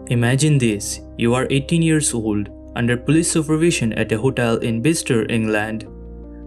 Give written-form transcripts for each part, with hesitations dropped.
Imagine this, you are 18 years old, under police supervision at a hotel in Bicester, England.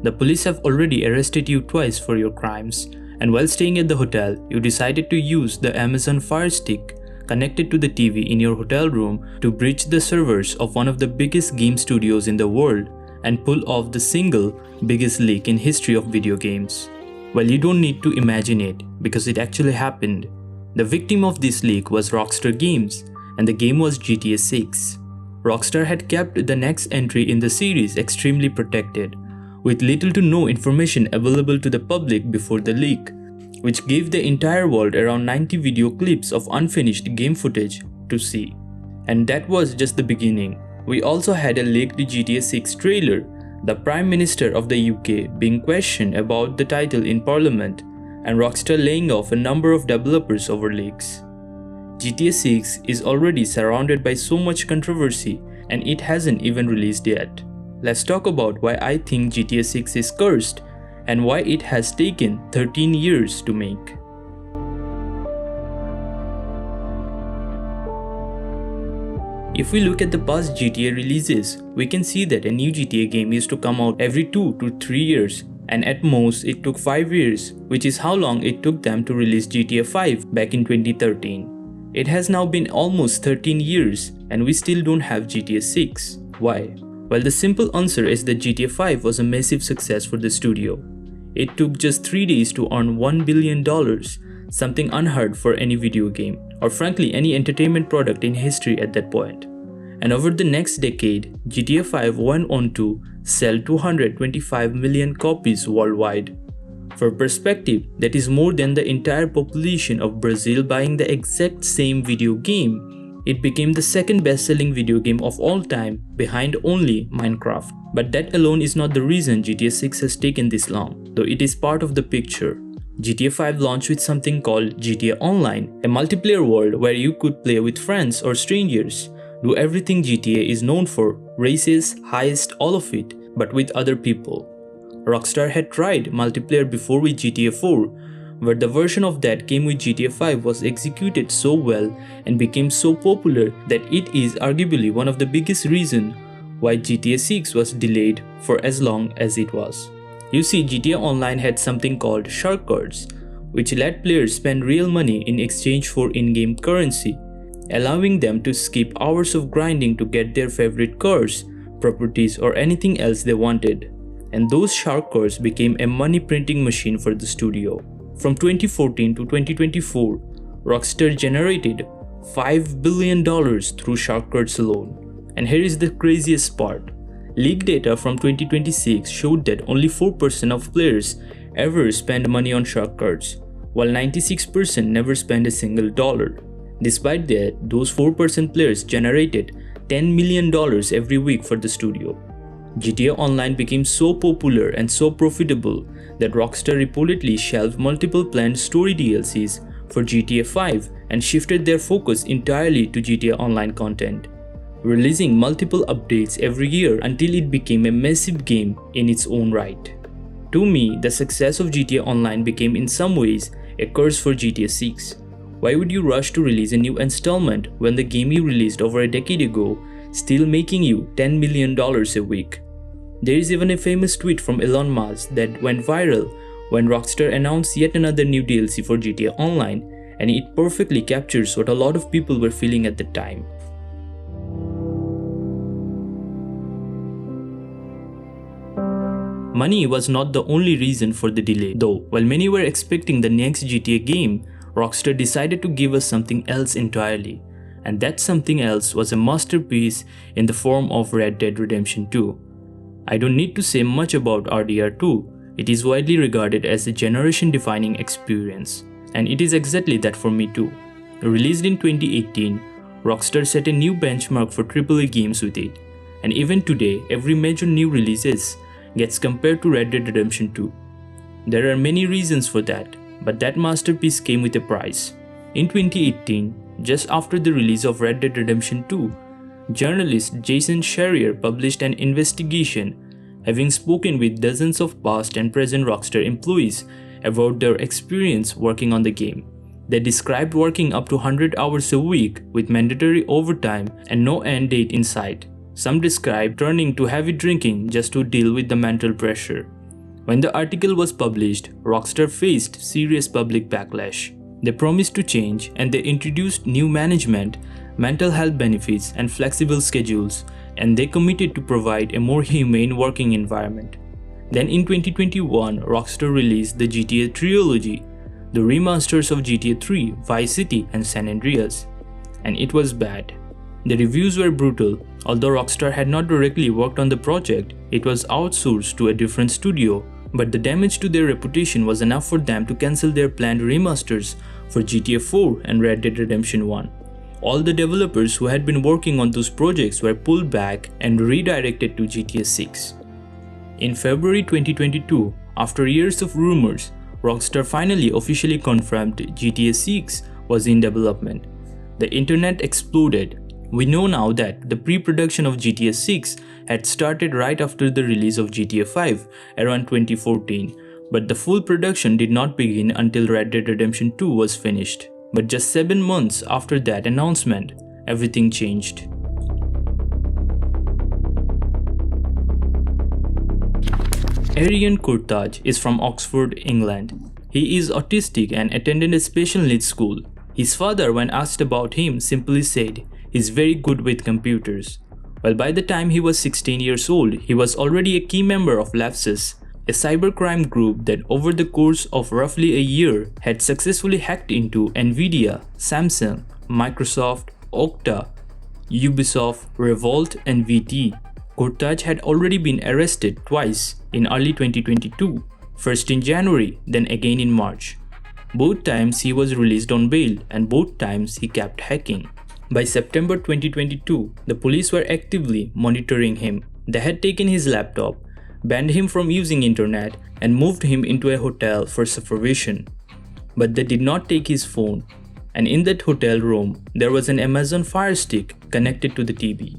The police have already arrested you twice for your crimes, and while staying at the hotel, you decided to use the Amazon Fire Stick connected to the TV in your hotel room to breach the servers of one of the biggest game studios in the world and pull off the single biggest leak in history of video games. Well, you don't need to imagine it, because it actually happened. The victim of this leak was Rockstar Games, and the game was GTA 6. Rockstar had kept the next entry in the series extremely protected, with little to no information available to the public before the leak, which gave the entire world around 90 video clips of unfinished game footage to see. And that was just the beginning. We also had a leaked GTA 6 trailer, the Prime Minister of the UK being questioned about the title in Parliament, and Rockstar laying off a number of developers over leaks. GTA 6 is already surrounded by so much controversy, and it hasn't even released yet. Let's talk about why I think GTA 6 is cursed and why it has taken 13 years to make. If we look at the past GTA releases, we can see that a new GTA game used to come out every 2 to 3 years, and at most it took 5 years, which is how long it took them to release GTA 5 back in 2013. It has now been almost 13 years and we still don't have GTA 6. Why? Well, the simple answer is that GTA 5 was a massive success for the studio. It took just 3 days to earn $1 billion, something unheard for any video game, or frankly any entertainment product in history at that point. And over the next decade, GTA 5 went on to sell 225 million copies worldwide. For perspective, that is more than the entire population of Brazil buying the exact same video game. It became the second best-selling video game of all time, behind only Minecraft. But that alone is not the reason GTA 6 has taken this long, though it is part of the picture. GTA 5 launched with something called GTA Online, a multiplayer world where you could play with friends or strangers, do everything GTA is known for, races, heist, all of it, but with other people. Rockstar had tried multiplayer before with GTA 4, where the version of that came with GTA 5 was executed so well and became so popular that it is arguably one of the biggest reasons why GTA 6 was delayed for as long as it was. You see, GTA Online had something called shark cards, which let players spend real money in exchange for in-game currency, allowing them to skip hours of grinding to get their favorite cars, properties, or anything else they wanted. And those shark cards became a money printing machine for the studio. From 2014 to 2024, Rockstar generated $5 billion through shark cards alone. And here is the craziest part. Leaked data from 2026 showed that only 4% of players ever spend money on shark cards, while 96% never spend a single dollar. Despite that, those 4% players generated $10 million every week for the studio. GTA Online became so popular and so profitable that Rockstar reportedly shelved multiple planned story DLCs for GTA 5 and shifted their focus entirely to GTA Online content, releasing multiple updates every year until it became a massive game in its own right. To me, the success of GTA Online became in some ways a curse for GTA 6. Why would you rush to release a new installment when the game you released over a decade ago still making you $10 million a week? There is even a famous tweet from Elon Musk that went viral when Rockstar announced yet another new DLC for GTA Online, and it perfectly captures what a lot of people were feeling at the time. Money was not the only reason for the delay, though. While many were expecting the next GTA game, Rockstar decided to give us something else entirely, and that something else was a masterpiece in the form of Red Dead Redemption 2. I don't need to say much about RDR2, it is widely regarded as a generation-defining experience, and it is exactly that for me too. Released in 2018, Rockstar set a new benchmark for AAA games with it, and even today, every major new releases gets compared to Red Dead Redemption 2. There are many reasons for that, but that masterpiece came with a price. In 2018, just after the release of Red Dead Redemption 2, journalist Jason Schreier published an investigation, having spoken with dozens of past and present Rockstar employees about their experience working on the game. They described working up to 100 hours a week with mandatory overtime and no end date in sight. Some described turning to heavy drinking just to deal with the mental pressure. When the article was published, Rockstar faced serious public backlash. They promised to change and they introduced new management, mental health benefits, and flexible schedules, and they committed to provide a more humane working environment. Then in 2021, Rockstar released the GTA trilogy, the remasters of GTA 3, Vice City, and San Andreas. And it was bad. The reviews were brutal. Although Rockstar had not directly worked on the project, it was outsourced to a different studio. But the damage to their reputation was enough for them to cancel their planned remasters for GTA 4 and Red Dead Redemption 1. All the developers who had been working on those projects were pulled back and redirected to GTA 6. In February 2022, after years of rumors, Rockstar finally officially confirmed GTA 6 was in development. The internet exploded. We know now that the pre-production of GTA 6 had started right after the release of GTA 5 around 2014, but the full production did not begin until Red Dead Redemption 2 was finished. But just 7 months after that announcement, everything changed. Arian Kurtaj is from Oxford, England. He is autistic and attended a special needs school. His father, when asked about him, simply said, "He's very good with computers." Well, by the time he was 16 years old, he was already a key member of Lapsus, a cybercrime group that over the course of roughly a year had successfully hacked into Nvidia, Samsung, Microsoft, Okta, Ubisoft, Revolt, and VT. Kurtaj had already been arrested twice in early 2022, first in January, then again in March. Both times he was released on bail and both times he kept hacking. By September 2022, the police were actively monitoring him. They had taken his laptop, banned him from using internet, and moved him into a hotel for supervision. But they did not take his phone, and in that hotel room, there was an Amazon Fire Stick connected to the TV.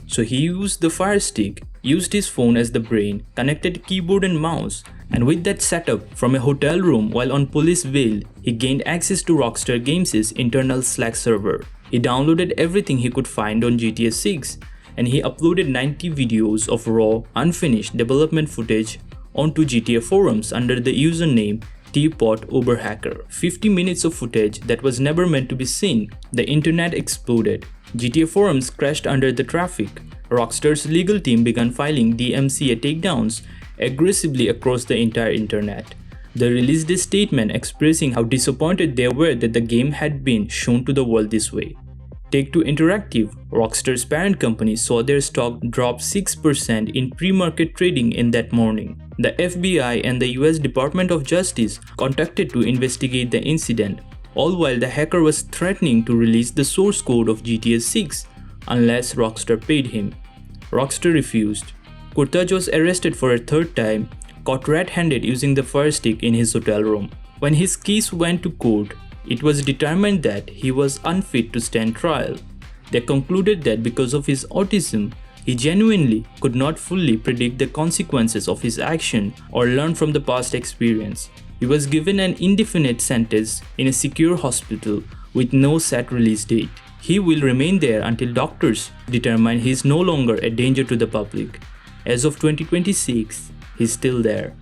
So he used the Fire Stick, used his phone as the brain, connected keyboard and mouse, and with that setup from a hotel room while on police bail, he gained access to Rockstar Games' internal Slack server. He downloaded everything he could find on GTA 6 and he uploaded 90 videos of raw, unfinished development footage onto GTA forums under the username Teapot Uberhacker. 50 minutes of footage that was never meant to be seen. The internet exploded. GTA forums crashed under the traffic. Rockstar's legal team began filing DMCA takedowns aggressively across the entire internet. They released a statement expressing how disappointed they were that the game had been shown to the world this way. Take-Two Interactive, Rockstar's parent company, saw their stock drop 6% in pre-market trading in that morning. The FBI and the US Department of Justice contacted to investigate the incident, all while the hacker was threatening to release the source code of GTA 6 unless Rockstar paid him. Rockstar refused. Kurtaj was arrested for a third time, caught red-handed using the Fire Stick in his hotel room. When his case went to court, it was determined that he was unfit to stand trial. They concluded that because of his autism, he genuinely could not fully predict the consequences of his action or learn from the past experience. He was given an indefinite sentence in a secure hospital with no set release date. He will remain there until doctors determine he is no longer a danger to the public. As of 2026, he's still there.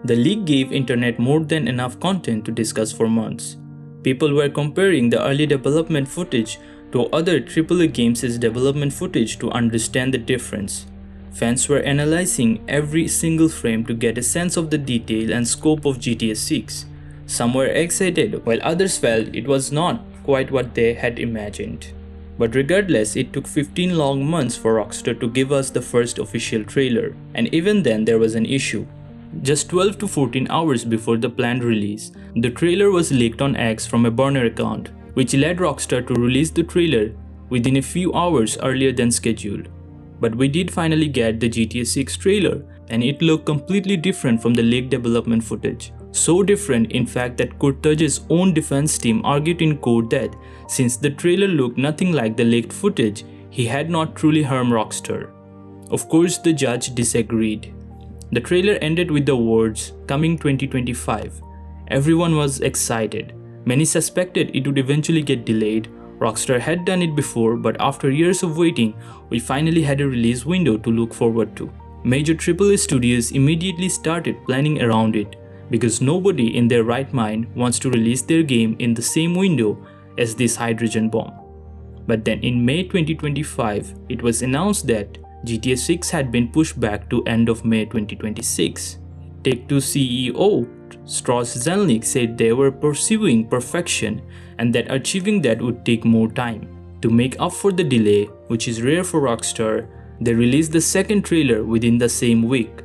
The leak gave internet more than enough content to discuss for months. People were comparing the early development footage to other AAA games' development footage to understand the difference. Fans were analyzing every single frame to get a sense of the detail and scope of GTA 6. Some were excited, while others felt it was not quite what they had imagined. But regardless, it took 15 long months for Rockstar to give us the first official trailer, and even then there was an issue. Just 12 to 14 hours before the planned release, the trailer was leaked on X from a burner account, which led Rockstar to release the trailer within a few hours earlier than scheduled. But we did finally get the GTA 6 trailer, and it looked completely different from the leaked development footage. So different, in fact, that Kurtaj's own defense team argued in court that since the trailer looked nothing like the leaked footage, he had not truly harmed Rockstar. Of course, the judge disagreed. The trailer ended with the words, "Coming 2025. Everyone was excited. Many suspected it would eventually get delayed. Rockstar had done it before, but after years of waiting, we finally had a release window to look forward to. Major AAA studios immediately started planning around it, because nobody in their right mind wants to release their game in the same window as this hydrogen bomb. But then in May 2025, it was announced that GTA 6 had been pushed back to end of May 2026. Take-Two CEO Strauss Zelnick said they were pursuing perfection and that achieving that would take more time. To make up for the delay, which is rare for Rockstar, they released the second trailer within the same week.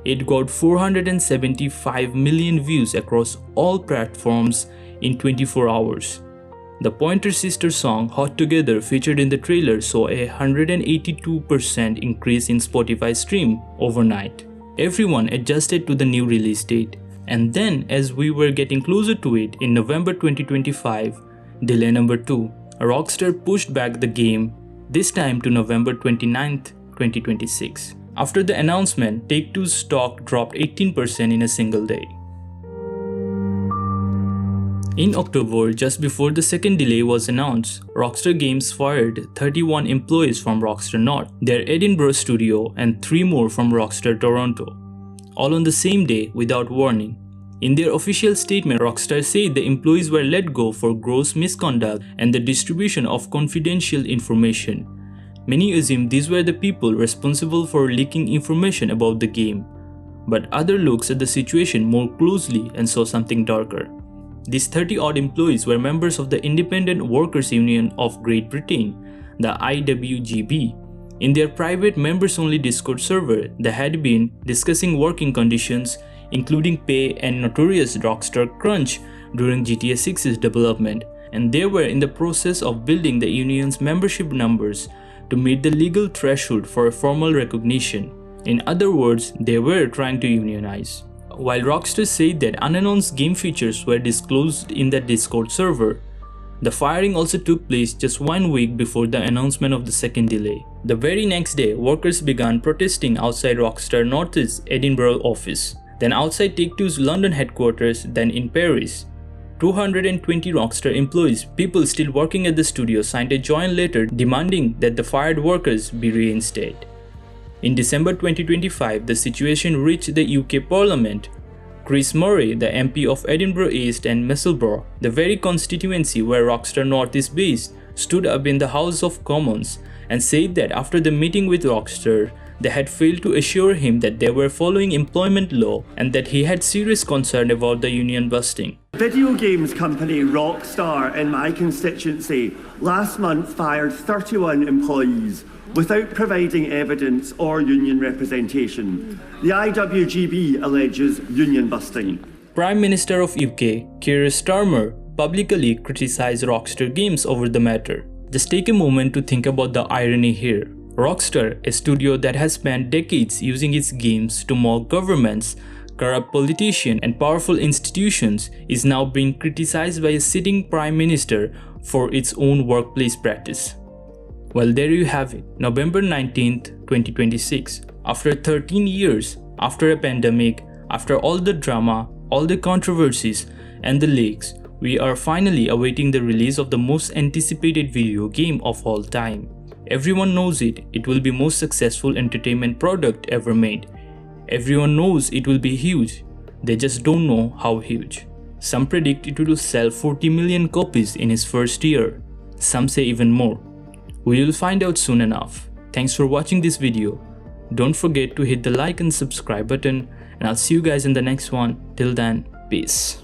It got 475 million views across all platforms in 24 hours. The Pointer Sister song Hot Together featured in the trailer saw a 182% increase in Spotify stream overnight. Everyone adjusted to the new release date. And then, as we were getting closer to it in November 2025, delay number 2, Rockstar pushed back the game, this time to November 29th, 2026. After the announcement, Take-Two's stock dropped 18% in a single day. In October, just before the second delay was announced, Rockstar Games fired 31 employees from Rockstar North, their Edinburgh studio, and 3 more from Rockstar Toronto, all on the same day without warning. In their official statement, Rockstar said the employees were let go for gross misconduct and the distribution of confidential information. Many assume these were the people responsible for leaking information about the game, but others looked at the situation more closely and saw something darker. These 30-odd employees were members of the Independent Workers' Union of Great Britain, the IWGB. In their private members-only Discord server, they had been discussing working conditions, including pay and notorious Rockstar crunch during GTA 6's development, and they were in the process of building the union's membership numbers to meet the legal threshold for a formal recognition. In other words, they were trying to unionize. While Rockstar said that unannounced game features were disclosed in that Discord server, the firing also took place just 1 week before the announcement of the second delay. The very next day, workers began protesting outside Rockstar North's Edinburgh office, then outside Take-Two's London headquarters, then in Paris. 220 Rockstar employees, people still working at the studio, signed a joint letter demanding that the fired workers be reinstated. In December 2025, the situation reached the UK Parliament. Chris Murray, the MP of Edinburgh East and Musselburgh, the very constituency where Rockstar North is based, stood up in the House of Commons and said that after the meeting with Rockstar, they had failed to assure him that they were following employment law and that he had serious concern about the union busting. Video games company Rockstar in my constituency last month fired 31 employees without providing evidence or union representation. The IWGB alleges union busting. Prime Minister of UK, Keir Starmer, publicly criticized Rockstar Games over the matter. Just take a moment to think about the irony here. Rockstar, a studio that has spent decades using its games to mock governments, corrupt politicians, and powerful institutions, is now being criticized by a sitting Prime Minister for its own workplace practice. Well, there you have it, November 19th, 2026. After 13 years, after a pandemic, after all the drama, all the controversies, and the leaks, we are finally awaiting the release of the most anticipated video game of all time. Everyone knows it will be most successful entertainment product ever made. Everyone knows it will be huge, they just don't know how huge. Some predict it will sell 40 million copies in its first year. Some say even more. We will find out soon enough. Thanks for watching this video. Don't forget to hit the like and subscribe button, and I'll see you guys in the next one. Till then, peace.